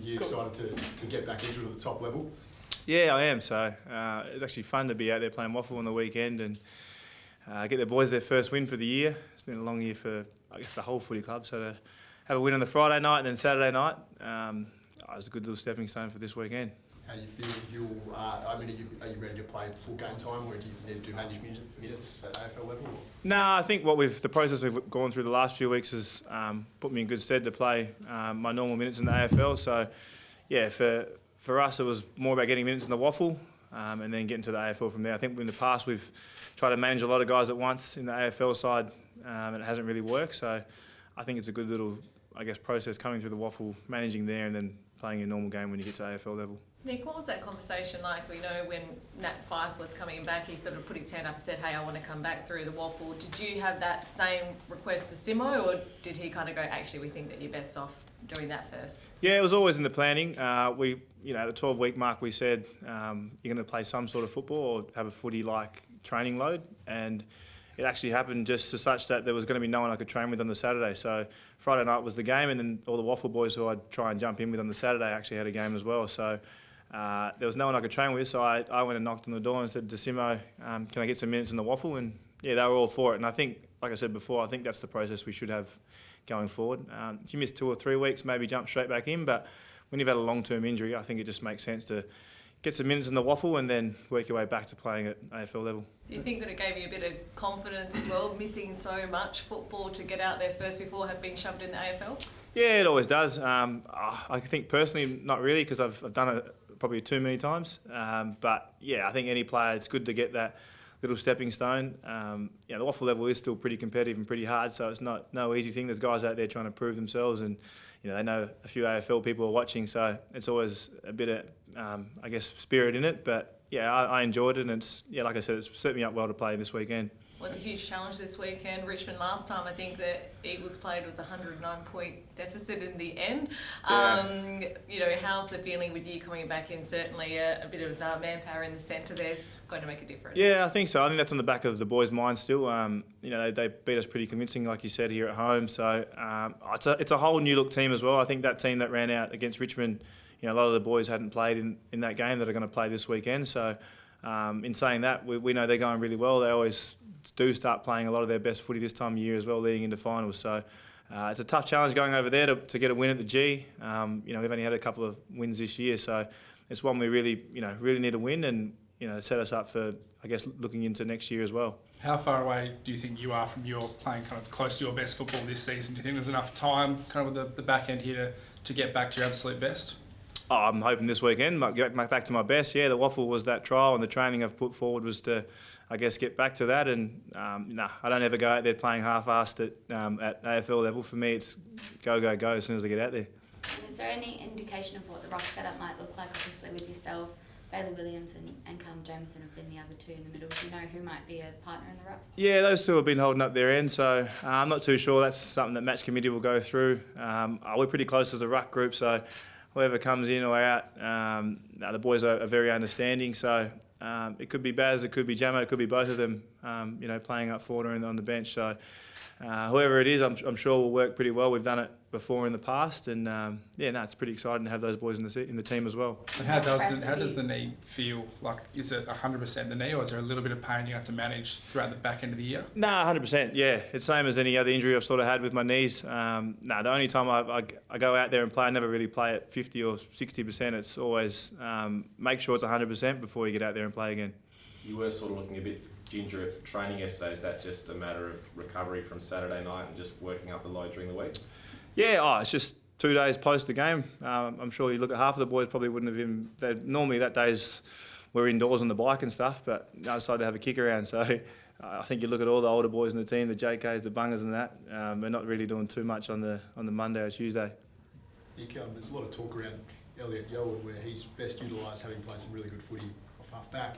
you excited to get back into it at the top level? Yeah, I am. So it's actually fun to be out there playing waffle on the weekend and get the boys their first win for the year. It's been a long year for, I guess, the whole footy club. So to have a win on the Friday night and then Saturday night, it was a good little stepping stone for this weekend. How do you feel? Are you ready to play full game time, or do you need to manage minutes at AFL level? No, I think the process we've gone through the last few weeks has put me in good stead to play my normal minutes in the AFL. So, yeah, for us it was more about getting minutes in the waffle and then getting to the AFL from there. I think in the past we've tried to manage a lot of guys at once in the AFL side and it hasn't really worked. So I think it's a good little, I guess, process coming through the waffle, managing there and then playing a normal game when you get to AFL level. Nick, what was that conversation like? We know when Nat Fyfe was coming back, he sort of put his hand up and said, hey, I want to come back through the waffle. Did you have that same request to Simo, or did he kind of go, actually, we think that you're best off doing that first? Yeah, it was always in the planning. At the 12-week mark, we said you're going to play some sort of football or have a footy-like training load, and it actually happened just as such that there was going to be no one I could train with on the Saturday. So Friday night was the game, and then all the waffle boys who I'd try and jump in with on the Saturday actually had a game as well. So there was no one I could train with, so I went and knocked on the door and said to Simo, can I get some minutes in the waffle? And yeah, they were all for it. And I think, like I said before, I think that's the process we should have going forward. If you miss 2 or 3 weeks, maybe jump straight back in. But when you've had a long-term injury, I think it just makes sense to get some minutes in the waffle and then work your way back to playing at AFL level. Do you think that it gave you a bit of confidence as well, missing so much football to get out there first before have been shoved in the AFL? Yeah, it always does. I think personally, not really, because I've done it probably too many times. But yeah, I think any player, it's good to get that little stepping stone. The waffle level is still pretty competitive and pretty hard, so it's no easy thing. There's guys out there trying to prove themselves, and they know a few AFL people are watching, so it's always a bit of, I guess, spirit in it. But yeah, I enjoyed it, and it's, like I said, it's set me up well to play this weekend. Was a huge challenge this weekend. Richmond last time, I think the Eagles played was a 109-point deficit in the end. Yeah. How's the feeling with you coming back in? Certainly a bit of manpower in the centre there's going to make a difference. Yeah, I think so. I think that's on the back of the boys' minds still. They beat us pretty convincing, like you said, here at home. So it's a whole new look team as well. I think that team that ran out against Richmond, a lot of the boys hadn't played in that game that are going to play this weekend. So in saying that, we know they're going really well. They always do start playing a lot of their best footy this time of year as well, leading into finals. So it's a tough challenge going over there to get a win at the G. We've only had a couple of wins this year, so it's one we really need to win and set us up for, I guess, looking into next year as well. How far away do you think you are from your playing kind of close to your best football this season? Do you think there's enough time kind of with the back end here to get back to your absolute best? Oh, I'm hoping this weekend I get back to my best. Yeah, the waffle was that trial, and the training I've put forward was to, I guess, get back to that. And I don't ever go out there playing half-assed at AFL level. For me, it's go as soon as I get out there. Is there any indication of what the ruck setup might look like? Obviously, with yourself, Bailey Williams and Callum Jameson have been the other two in the middle. Do you know who might be a partner in the ruck? Yeah, those two have been holding up their end, so I'm not too sure. That's something that match committee will go through. We're pretty close as a ruck group, so whoever comes in or out, the boys are very understanding. So it could be Baz, it could be Jamo, it could be both of them, playing up forward and on the bench. So whoever it is, I'm sure will work pretty well. We've done it before in the past, and it's pretty exciting to have those boys in the team as well. And how does the knee feel? Like, is it 100% the knee, or is there a little bit of pain you have to manage throughout the back end of the year? No, 100%. Yeah, it's same as any other injury I've sort of had with my knees. The only time I go out there and play, I never really play at 50 or 60%. It's always make sure it's 100% before you get out there and play again. You were sort of looking a bit ginger at training yesterday. Is that just a matter of recovery from Saturday night and just working up the load during the week? Yeah, it's just 2 days post the game. I'm sure you look at half of the boys probably wouldn't have even... Normally that days we're indoors on the bike and stuff, but I decided to have a kick around. So I think you look at all the older boys in the team, the JKs, the Bungers and that, they're not really doing too much on the Monday or Tuesday. Nick, there's a lot of talk around Elliot Yowan where he's best utilised, having played some really good footy off half back.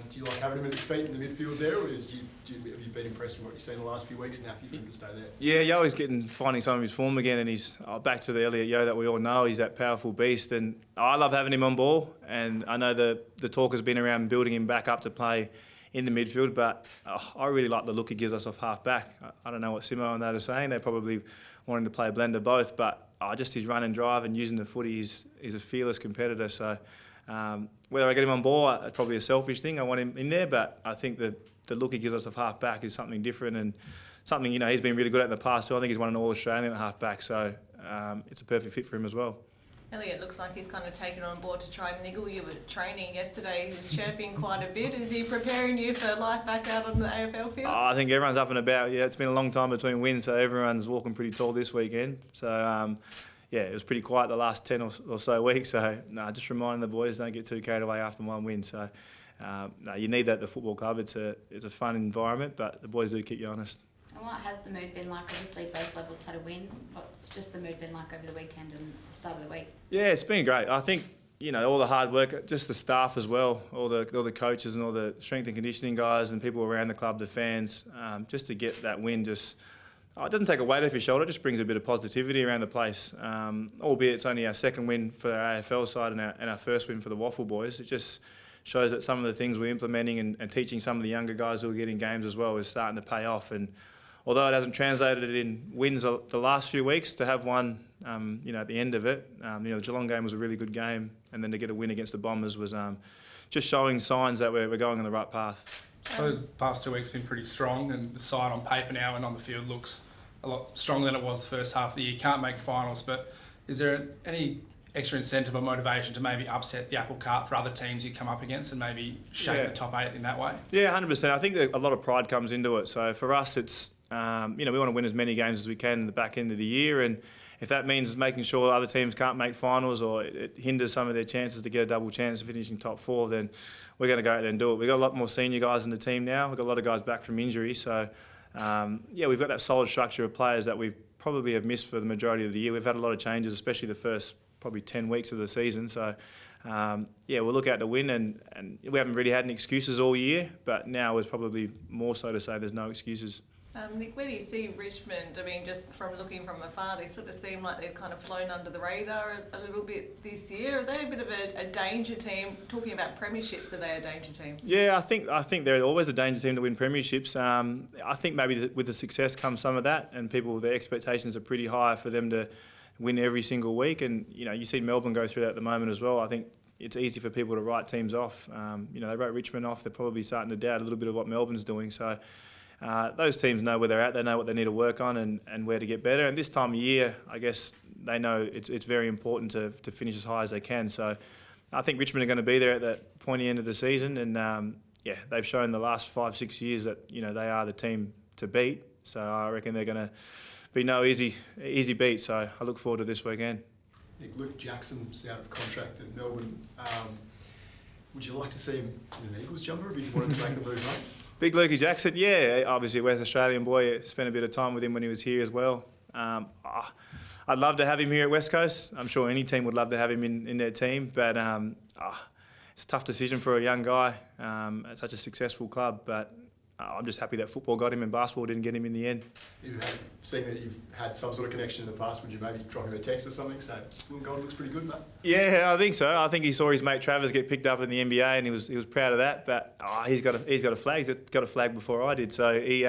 Do you like having him at his feet in the midfield there, or have you been impressed with what you've seen the last few weeks and happy for him to stay there? Yeah, Yo's finding some of his form again, and he's back to the Elliot Yo that we all know. He's that powerful beast, and I love having him on ball. And I know the talk has been around building him back up to play in the midfield, but I really like the look he gives us off half back. I don't know what Simo and that are saying. They're probably wanting to play a blend of both, but just his run and drive and using the footy, he's a fearless competitor. So whether I get him on board, it's probably a selfish thing. I want him in there, but I think that the look he gives us of half back is something different and something, he's been really good at in the past too. I think he's won an All-Australian at half back, so it's a perfect fit for him as well. Elliot looks like he's kind of taken on board to try and niggle you at training yesterday. He was chirping quite a bit. Is he preparing you for life back out on the AFL field? I think everyone's up and about. Yeah, it's been a long time between wins, so everyone's walking pretty tall this weekend. So, it was pretty quiet the last 10 or so weeks. So, just reminding the boys, don't get too carried away after one win. So, you need that at the football club. It's a fun environment, but the boys do keep you honest. And what has the mood been like? Obviously, both levels had a win. What's just the mood been like over the weekend and the start of the week? Yeah, it's been great. I think all the hard work, just the staff as well, all the coaches and all the strength and conditioning guys and people around the club, the fans, just to get that win. It doesn't take a weight off your shoulder. It just brings a bit of positivity around the place. Albeit it's only our second win for our AFL side and our first win for the Waffle boys. It just shows that some of the things we're implementing and teaching some of the younger guys who are getting games as well is starting to pay off. And although it hasn't translated in wins the last few weeks, to have one, at the end of it, the Geelong game was a really good game, and then to get a win against the Bombers was just showing signs that we're going on the right path. Those past 2 weeks have been pretty strong, and the side on paper now and on the field looks a lot stronger than it was the first half of the year. Can't make finals, but is there any extra incentive or motivation to maybe upset the apple cart for other teams you come up against and maybe shake the top 8 in that way? Yeah, 100%. I think that a lot of pride comes into it. So for us, it's we want to win as many games as we can in the back end of the year, and if that means making sure other teams can't make finals or it hinders some of their chances to get a double chance of finishing top 4, then we're going to go out there and do it. We've got a lot more senior guys in the team now. We've got a lot of guys back from injury, so we've got that solid structure of players that we probably have missed for the majority of the year. We've had a lot of changes, especially the first probably 10 weeks of the season. So, we'll look out to win, and we haven't really had any excuses all year, but now is probably more so to say there's no excuses. Nick, where do you see Richmond? I mean, just from looking from afar, they sort of seem like they've kind of flown under the radar a little bit this year. Are they a bit of a danger team? Talking about premierships, are they a danger team? Yeah, I think they're always a danger team to win premierships. I think maybe with the success comes some of that, and their expectations are pretty high for them to win every single week. And you see Melbourne go through that at the moment as well. I think it's easy for people to write teams off. They wrote Richmond off. They're probably starting to doubt a little bit of what Melbourne's doing. So those teams know where they're at. They know what they need to work on and where to get better. And this time of year, I guess they know it's very important to finish as high as they can. So I think Richmond are going to be there at that pointy end of the season. And they've shown the last 5-6 years that they are the team to beat. So I reckon they're going to be no easy beat. So I look forward to this weekend. Nick, Luke Jackson's out of contract at Melbourne. Would you like to see him in an Eagles jumper if you wanted to make the move, mate? Big Lukey Jackson, yeah, obviously a West Australian boy. Spent a bit of time with him when he was here as well. I'd love to have him here at West Coast. I'm sure any team would love to have him in their team, but it's a tough decision for a young guy at such a successful club. But I'm just happy that football got him and basketball didn't get him in the end. Seeing that you've had some sort of connection in the past, would you maybe drop him a text or something, say, Will Golden looks pretty good, mate? Yeah, I think so. I think he saw his mate Travers get picked up in the NBA and he was proud of that. But he's got a flag. He's got a flag before I did. So he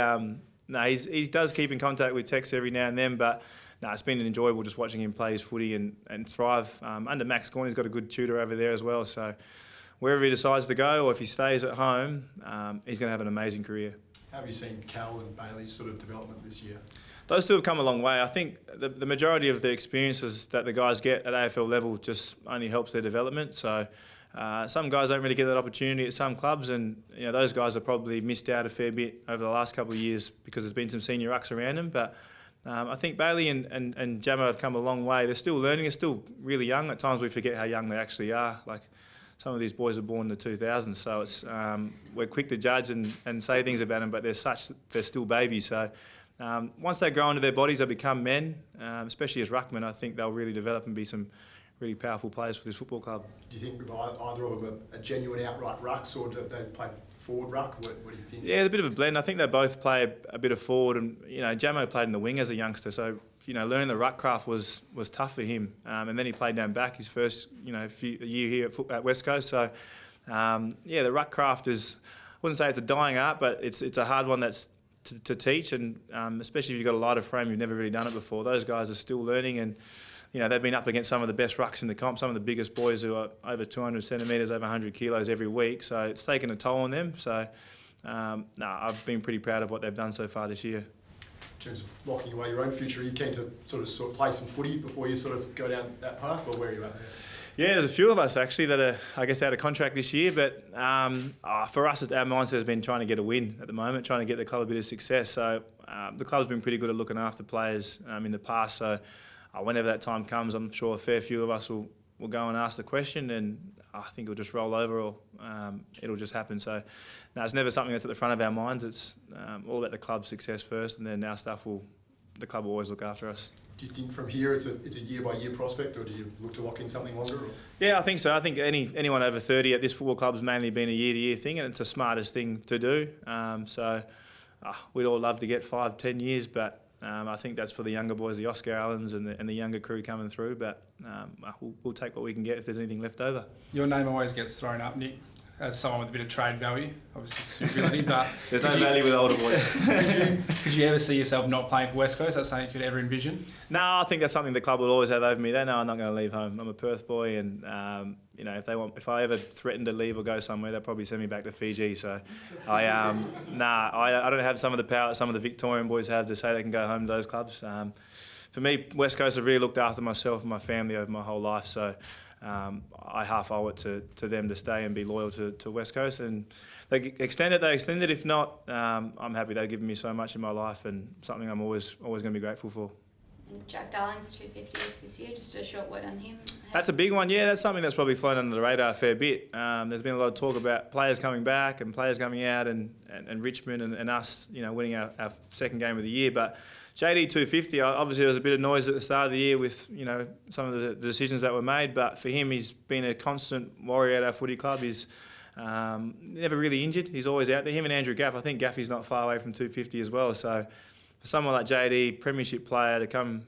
does keep in contact with Tex every now and then. But it's been enjoyable just watching him play his footy and thrive. Under Max Gorn, he's got a good tutor over there as well. So wherever he decides to go, or if he stays at home, he's going to have an amazing career. How have you seen Cal and Bailey's sort of development this year? Those two have come a long way. I think the majority of the experiences that the guys get at AFL level just only helps their development. So some guys don't really get that opportunity at some clubs, and those guys have probably missed out a fair bit over the last couple of years because there's been some senior rucks around them. But I think Bailey and Jamo have come a long way. They're still learning. They're still really young. At times we forget how young they actually are. Like, some of these boys are born in the 2000s, so it's we're quick to judge and say things about them, but they're still babies. So once they grow into their bodies, they become men, especially as ruckmen. I think they'll really develop and be some really powerful players for this football club. Do you think either of them are genuine outright rucks, or do they play forward ruck? What do you think? Yeah, it's a bit of a blend. I think they both play a bit of forward, and Jamo played in the wing as a youngster, so learning the ruck craft was tough for him. And then he played down back his first year here at West Coast. So the ruck craft is, I wouldn't say it's a dying art, but it's a hard one that's to teach, and especially if you've got a lighter frame, you've never really done it before. Those guys are still learning, and they've been up against some of the best rucks in the comp, some of the biggest boys who are over 200 centimetres, over 100 kilos every week. So it's taken a toll on them. So, I've been pretty proud of what they've done so far this year. In terms of locking away your own future, are you keen to sort of play some footy before you sort of go down that path, or where are you at there? Yeah, there's a few of us actually that are, I guess, out of contract this year. But for us, our mindset has been trying to get a win at the moment, trying to get the club a bit of success. So the club's been pretty good at looking after players in the past. So whenever that time comes, I'm sure a fair few of us will go and ask the question, and I think it'll just roll over, or it'll just happen. So no, it's never something that's at the front of our minds. It's all about the club's success first, and then our stuff the club will always look after us. Do you think from here it's a year-by-year prospect, or do you look to lock in something longer? Or? Yeah, I think so. I think anyone over 30 at this football club's mainly been a year-to-year thing, and it's the smartest thing to do. We'd all love to get 5-10 years, but I think that's for the younger boys, the Oscar Allens and the younger crew coming through. But we'll take what we can get if there's anything left over. Your name always gets thrown up, Nick, as someone with a bit of trade value, obviously suitability, but There's no value with older boys. could you ever see yourself not playing for West Coast? That's something you could ever envision? No, I think that's something the club will always have over me. They know I'm not going to leave home. I'm a Perth boy, and if I ever threaten to leave or go somewhere, they'll probably send me back to Fiji. So, I don't have some of the power that some of the Victorian boys have to say they can go home to those clubs. For me, West Coast have really looked after myself and my family over my whole life. So, I half owe it to them to stay and be loyal to West Coast. And they extend it. If not, I'm happy. They've given me so much in my life, and something I'm always going to be grateful for. And Jack Darling's 250 this year, just a short word on him. That's a big one, yeah. That's something that's probably flown under the radar a fair bit. There's been a lot of talk about players coming back and players coming out, and Richmond and us, winning our second game of the year. But JD 250, obviously there was a bit of noise at the start of the year with some of the decisions that were made. But for him, he's been a constant warrior at our footy club. He's never really injured. He's always out there. Him and Andrew Gaff, I think Gaffy's not far away from 250 as well. So for someone like JD, premiership player, to come.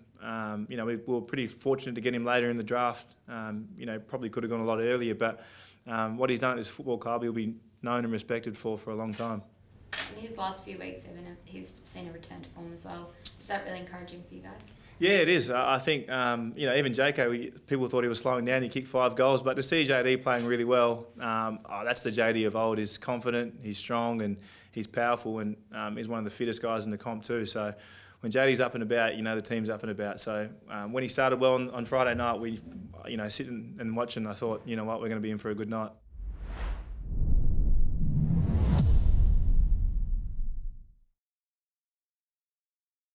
We were pretty fortunate to get him later in the draft. Probably could have gone a lot earlier, but what he's done at this football club, he'll be known and respected for a long time. In his last few weeks, he's seen a return to form as well. Is that really encouraging for you guys? Yeah, it is. I think, even JK, people thought he was slowing down. He kicked 5 goals, but to see JD playing really well, that's the JD of old. He's confident, he's strong, and he's powerful, and he's one of the fittest guys in the comp too. So when JD's up and about, the team's up and about. So when he started well on Friday night, we, sitting and watching, I thought, we're going to be in for a good night.